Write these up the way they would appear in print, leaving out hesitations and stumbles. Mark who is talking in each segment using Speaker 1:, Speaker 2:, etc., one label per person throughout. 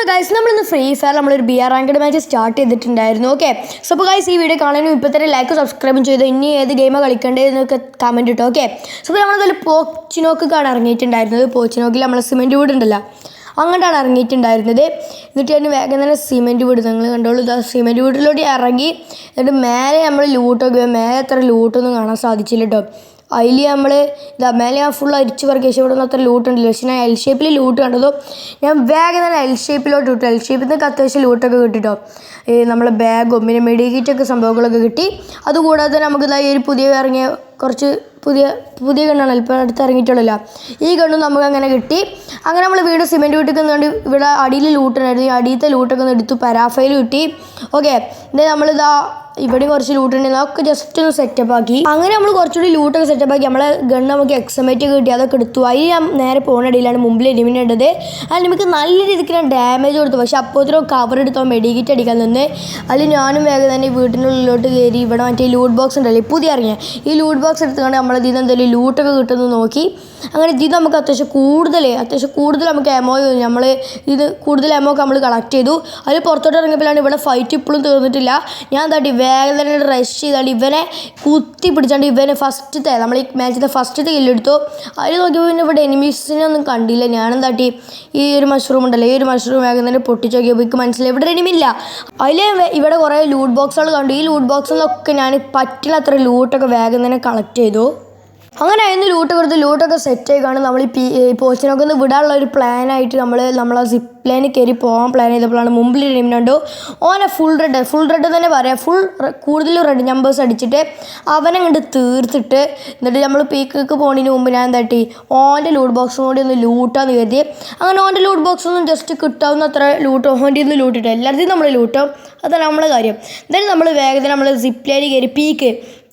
Speaker 1: Guys നമ്മളിന്ന് free fire നമ്മളൊരു BR ranked match start ചെയ്തിട്ടുണ്ടായിരുന്നു. ഓക്കെ, സോ അപ്പോൾ ഗൈസ് ഈ വീഡിയോ കാണാനും ഇപ്പോൾ തന്നെ ലൈക്ക് സബ്സ്ക്രൈബും ചെയ്തു. ഇനി ഏത് ഗെയിമാണ് കളിക്കേണ്ടതെന്നൊക്കെ കമൻറ്റ് ഇട്ടോ. ഓക്കെ, സോ അപ്പോൾ നമ്മളതിൽ പോച്ചിനോക്കാണ് ഇറങ്ങിയിട്ടുണ്ടായിരുന്നത്. പോച്ചിനോക്കിൽ നമ്മൾ സിമെൻറ്റ് വീട് ഉണ്ടല്ലോ, അങ്ങോട്ടാണ് ഇറങ്ങിയിട്ടുണ്ടായിരുന്നത്. എന്നിട്ട് ഞാൻ വേഗം തന്നെ സിമെൻറ്റ് വീട് നിങ്ങൾ കണ്ടോളൂ. ഇതാ സിമെൻറ്റ് വീട്ടിലോട്ട് ഇറങ്ങി. എന്നിട്ട് മേലെ നമ്മൾ ലൂട്ടൊക്കെ മേലെ അത്ര ലൂട്ടൊന്നും കാണാൻ സാധിച്ചില്ല കേട്ടോ. അതിൽ നമ്മൾ ഇതാ മേലെ ഞാൻ ഫുൾ അരിച്ച് പറക്കി. പക്ഷേ ഇവിടെ ഒന്നും അത്ര ലൂട്ട് ഉണ്ടല്ലോ. പക്ഷേ ഞാൻ L ഷേപ്പിൽ ലൂട്ട് കണ്ടതോ ഞാൻ വേഗം തന്നെ L ഷേപ്പിലോട്ട് വിട്ടു. L ഷേപ്പിൽ നിന്നൊക്കെ അത്യാവശ്യം ലൂട്ടൊക്കെ കിട്ടിട്ടോ. നമ്മളെ ബാഗും പിന്നെ മെഡിക്കിറ്റൊക്കെ സംഭവങ്ങളൊക്കെ കിട്ടി. അതുകൂടാതെ തന്നെ നമുക്ക് ഇതായി ഒരു പുതിയ ഇറങ്ങിയ കുറച്ച് പുതിയ ഗണ്ണാണ് ഇപ്പോൾ അടുത്ത് ഇറങ്ങിയിട്ടുള്ളല്ലോ. ഈ ഗണ്ണും നമുക്ക് അങ്ങനെ കിട്ടി. അങ്ങനെ നമ്മൾ വീട് സിമെൻറ്റ് വീട്ടിൽ നിന്നുകൊണ്ട് ഇവിടെ അടിയിൽ ലൂട്ടുണ്ടായിരുന്നു. ഈ അടിയത്തെ ലൂട്ടൊക്കെ ഒന്ന് എടുത്തു. പാരാഫൈൽ കിട്ടി. ഓക്കെ, എന്നിട്ട് നമ്മളിതാ ഇവിടെയും കുറച്ച് ലൂട്ടുണ്ടെങ്കിൽ അതൊക്കെ ജസ്റ്റ് ഒന്ന് സെറ്റപ്പ് ആക്കി. അങ്ങനെ നമ്മൾ കുറച്ചുകൂടി ലൂട്ടൊക്കെ സെറ്റപ്പ് ആക്കി. നമ്മളെ ഗണ്ണ് നമുക്ക് എക്സമേറ്റ് കിട്ടി, അതൊക്കെ എടുത്തു. അതിൽ ഞാൻ നേരെ പോകുന്നിടയിലാണ് മുമ്പിൽ എലിമിനെ ഇട്ടത്. അത് നമുക്ക് നല്ല രീതിക്ക് ഞാൻ ഡാമേജ് കൊടുത്തു. പക്ഷേ അപ്പോഴത്തേക്കും കവർ എടുത്തോ മെഡിക്കിറ്റ് അടിക്കാൻ നിന്ന്. അതിൽ ഞാനും വേഗം തന്നെ വീട്ടിനുള്ളിലോട്ട് കയറി. ഇവിടെ മറ്റേ ലൂട്ട് ബോക്സ് ഉണ്ടല്ലോ പുതിയ ഇറങ്ങിയ, ഈ ലൂട്ട് ബോക്സ് എടുത്തുകൊണ്ട് നമ്മൾ ഇതിൽ നിന്ന് എന്തെങ്കിലും ലൂട്ടൊക്കെ കിട്ടുമെന്ന് നോക്കി. അങ്ങനെ ഇത് നമുക്ക് അത്യാവശ്യം കൂടുതൽ നമുക്ക് എമോ നമ്മൾ ഇത് കൂടുതൽ എമോ ഒക്കെ നമ്മൾ കളക്ട് ചെയ്തു. അതിൽ പുറത്തോട്ട് ഇറങ്ങിയപ്പോഴാണ് ഇവിടെ ഫൈറ്റ് ഇപ്പോഴും തീർന്നിട്ടില്ല. ഞാൻ എന്താട്ടി വേഗം തന്നെ റഷ് ചെയ്താണ്ട് ഇവനെ കുത്തി പിടിച്ചാണ്ട് ഇവനെ ഫസ്റ്റത്തെ നമ്മൾ ഈ മാച്ചത്തെ ഫസ്റ്റത്തെ കില്ലെടുത്തു. അതിൽ നോക്കിയപ്പോൾ പിന്നെ ഇവിടെ എനിമീസിനെ ഒന്നും കണ്ടില്ല. ഞാനെന്താട്ടി ഈ ഒരു മഷ്റൂം ഉണ്ടല്ലോ, ഈ ഒരു മഷ്റൂം വേഗം തന്നെ പൊട്ടിച്ച് നോക്കിയപ്പോൾ എനിക്ക് മനസ്സിലായി ഇവിടെ എനിമില്ല. അതിൽ ഇവിടെ കുറേ ലൂട്ട് ബോക്സുകൾ കണ്ടു. ഈ ലൂട്ട് ബോക്സിലൊക്കെ ഞാൻ പറ്റുന്ന അത്ര ലൂട്ടൊക്കെ വേഗം തന്നെ കളക്ട് ചെയ്തു. അങ്ങനെ അതിന് ലൂട്ടൊക്കെ സെറ്റ് ആയി കാണും. നമ്മൾ ഈ പോസ്റ്റിനൊക്കെ ഒന്ന് വിടാനുള്ള ഒരു പ്ലാനായിട്ട് നമ്മളെ സിപ്പ് ലൈനിൽ കയറി പോകാൻ പ്ലാൻ ചെയ്തപ്പോഴാണ് മുമ്പിൽ ടീമിനുണ്ടോ ഓനെ ഫുൾ റെഡ് തന്നെ പറയാം. കൂടുതൽ റെഡ് നമ്പേഴ്സ് അടിച്ചിട്ട് അവനെ കണ്ട് തീർത്തിട്ട് എന്നിട്ട് നമ്മൾ പീക്കൊക്കെ പോകുന്നതിന് മുമ്പ് ഞാൻ എന്താട്ടി ഓൻ്റെ ലൂട്ട് ബോക്സും കൂടി ഒന്ന് ലൂട്ടാന്ന് കരുതി. അങ്ങനെ ഓൻ്റെ ലൂട്ട് ബോക്സൊന്നും ജസ്റ്റ് കിട്ടാവുന്ന അത്ര ലൂട്ടോ ഓൻ്റെ ഒന്ന് ലൂട്ടിട്ട് എല്ലായിടത്തും നമ്മൾ ലൂട്ടും. അതാണ് നമ്മളെ കാര്യം. എന്തായാലും നമ്മൾ വേഗത്തിൽ നമ്മൾ സിപ്പ് ലൈനിൽ കയറി പീക്ക്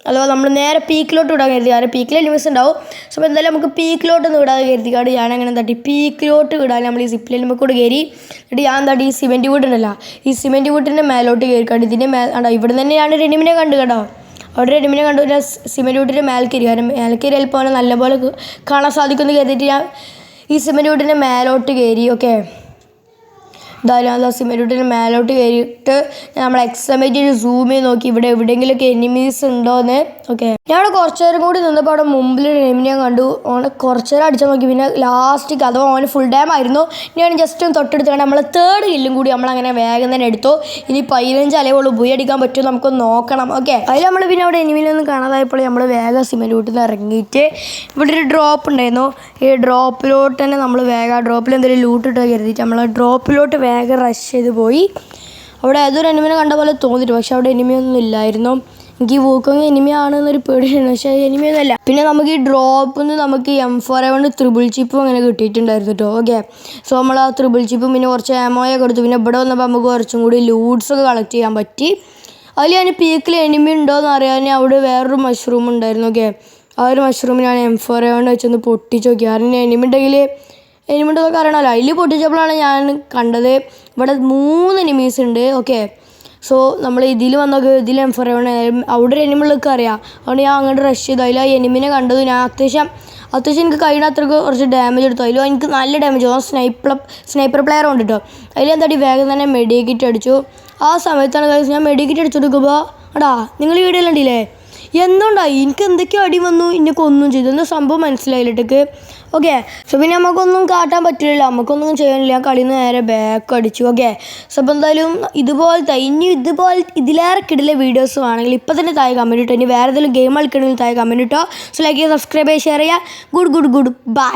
Speaker 1: അഥവാ നമ്മൾ നേരെ പീക്കിലോട്ട് വിടാൻ കരുതി. കാരണം പീക്കിൽ ലിമിറ്റ്സ് ഉണ്ടാവും. സോ അപ്പോൾ എന്തായാലും നമുക്ക് പീക്കിലോട്ടൊന്ന് വിടാതെ കരുതിക്കാട് ഞാനങ്ങനെ തട്ടി പീക്കിലോട്ട് വിടാൻ നമ്മൾ ഈ സിപ്പ് ലൈനിൽ കൂടെ കയറി. എന്നിട്ട് ഞാൻ തട്ടി ഈ സിമെൻറ്റ് വീടുണ്ടല്ലോ, ഈ സിമെൻറ്റ് വീട്ടിൻ്റെ മേലോട്ട് കയറിക്കാണ്ട് ഇതിൻ്റെ ആണ്ടോ ഇവിടെ തന്നെ ഞാൻ റെഡിമിനെ കണ്ടു കേട്ടോ. അവിടെ റെഡിമിനെ കണ്ടു. ഞാൻ സിമെൻറ്റ് വീട്ടിൻ്റെ മേൽക്കരി, കാരണം മേൽക്കരി ചിലപ്പോൾ അവനെ നല്ലപോലെ കാണാൻ സാധിക്കുമെന്ന് കരുതിയിട്ട് ഞാൻ ഈ സിമെൻറ്റ് വീട്ടിൻ്റെ മേലോട്ട് കയറി. ഓക്കെ, എന്തായാലും സിമെൻറ്റ് വീട്ടിൻ്റെ മേലോട്ട് കയറിയിട്ട് നമ്മൾ എക്സമേറ്റ് സൂം ചെയ്ത് നോക്കി ഇവിടെ എവിടെയെങ്കിലുമൊക്കെ എനിമീസ് ഉണ്ടോയെന്ന്. ഓക്കെ, ഞാൻ അവിടെ കുറച്ച് നേരം കൂടി നിന്നപ്പോൾ അവിടെ മുമ്പിൽ എനിമിനെ കണ്ടു. ഓനെ കുറച്ച് നേരം അടിച്ചാൽ നോക്കി. പിന്നെ ലാസ്റ്റ് അഥവാ ഓന് ഫുൾ ഡാം ആയിരുന്നു. ഞാൻ ജസ്റ്റ് ഒന്ന് തൊട്ടെടുത്ത് നമ്മളെ തേർഡ് കില്ലും കൂടി നമ്മളങ്ങനെ വേഗം തന്നെ എടുത്തു. ഇനി 15 അലവുള്ളൂ പോയി അടിക്കാൻ പറ്റുമോ നമുക്കൊന്ന് നോക്കണം. ഓക്കെ, അതിൽ നമ്മൾ പിന്നെ അവിടെ എനിമിനൊന്നും കാണാതായപ്പോൾ നമ്മൾ വേഗം സിമെൻറ്റ് വീട്ടിൽ നിന്ന് ഇറങ്ങിയിട്ട് ഇവിടെ ഒരു ഡ്രോപ്പ് ഉണ്ടായിരുന്നു. ഈ ഡ്രോപ്പിലോട്ട് തന്നെ നമ്മൾ വേഗം ഡ്രോപ്പിൽ എന്തെങ്കിലും ലൂട്ട് ഇട്ട് കരുതിയിട്ട് നമ്മൾ ഡ്രോപ്പിലോട്ട് വേഗം റഷ് ചെയ്ത് പോയി. അവിടെ ഏതൊരു എനിമിനെ കണ്ട പോലെ തോന്നിയിട്ട്, പക്ഷെ അവിടെ എനിമിയൊന്നും ഇല്ലായിരുന്നു. എനിക്ക് ഈ വൂക്കങ്ങ് എനിമിയാണെന്നൊരു പേടിയാണ്, പക്ഷേ എനിമിയൊന്നുമല്ല. പിന്നെ നമുക്ക് ഈ ഡ്രോപ്പിൽ നിന്ന് നമുക്ക് M4A1 ത്രിബിൾ ചിപ്പും അങ്ങനെ കിട്ടിയിട്ടുണ്ടായിരുന്നു കേട്ടോ. ഓക്കെ, സോ നമ്മൾ ആ ത്രിബിൾ ചിപ്പും പിന്നെ കുറച്ച് ആമോയൊക്കെ എടുത്തു. പിന്നെ ഇവിടെ വന്നപ്പോൾ നമുക്ക് കുറച്ചും കൂടി ലൂട്ട്സൊക്കെ കളക്ട് ചെയ്യാൻ പറ്റി. അതിൽ ഞാൻ പീക്കിൽ എനിമി ഉണ്ടോയെന്ന് അറിയാൻ അവിടെ വേറൊരു മഷ്റൂം ഉണ്ടായിരുന്നു. ഓക്കെ, ആ ഒരു മഷ്റൂം ഞാൻ M4A1 വെച്ചൊന്ന് പൊട്ടിച്ച് നോക്കി. കാരണം എനിമിണ്ടൊക്കെ അറിയണമല്ലോ. അതിൽ പൊട്ടിച്ചപ്പോഴാണ് ഞാൻ കണ്ടത് ഇവിടെ 3 എനിമീസ് ഉണ്ട്. ഓക്കെ, സോ നമ്മൾ ഇതിൽ വന്നൊക്കെ ഇതിൽ M4A1 അവിടെ ഒരു എനിമികളൊക്കെ അറിയാം. അതുകൊണ്ട് ഞാൻ അങ്ങോട്ട് റഷ് ചെയ്തു. അതിൽ ആ എനിമിനെ കണ്ടത് ഞാൻ അത്യാവശ്യം എനിക്ക് കഴിയുന്ന അത്രയ്ക്ക് കുറച്ച് ഡാമേജ് എടുത്തു. അതിലും എനിക്ക് നല്ല ഡാമേജ് സ്നൈപ്പർ പ്ലെയർ ഉണ്ട് കേട്ടോ. അതിലെന്താടി വേഗം തന്നെ മെഡിക്കിറ്റ് അടിച്ചു. ആ സമയത്താണ് ഞാൻ മെഡിക്കിറ്റ് അടിച്ചു കൊടുക്കുമ്പോൾ എടാ നിങ്ങൾ ഈ വീഡിയോ കണ്ടില്ലേ എന്തുകൊണ്ടായി എനിക്ക് എന്തൊക്കെയോ അടി വന്നു, എനിക്ക് ഒന്നും ചെയ്തു, എന്താ സംഭവം മനസ്സിലായില്ലേക്ക്. ഓക്കെ, സോ പിന്നെ നമുക്കൊന്നും കാട്ടാൻ പറ്റില്ല, നമുക്കൊന്നും ചെയ്യാനില്ല. കളിയിൽ നിന്ന് നേരെ ബാക്ക് അടിച്ചു. ഓക്കെ, സോ അപ്പോൾ എന്തായാലും ഇതുപോലത്തെ ഇതിലേറെ കിടില വീഡിയോസ് ആണെങ്കിൽ ഇപ്പോൾ തന്നെ താഴെ കമൻറ്റ് ഇട്ടോ. ഇനി വേറെ ഏതെങ്കിലും ഗെയിം കളിക്കണമെങ്കിൽ താഴെ കമൻറ്റ് ഇട്ടോ. സോ ലൈക്ക് ചെയ്യുക, സബ്സ്ക്രൈബ് ചെയ്യുക, ഷെയർ ചെയ്യുക. Good bye.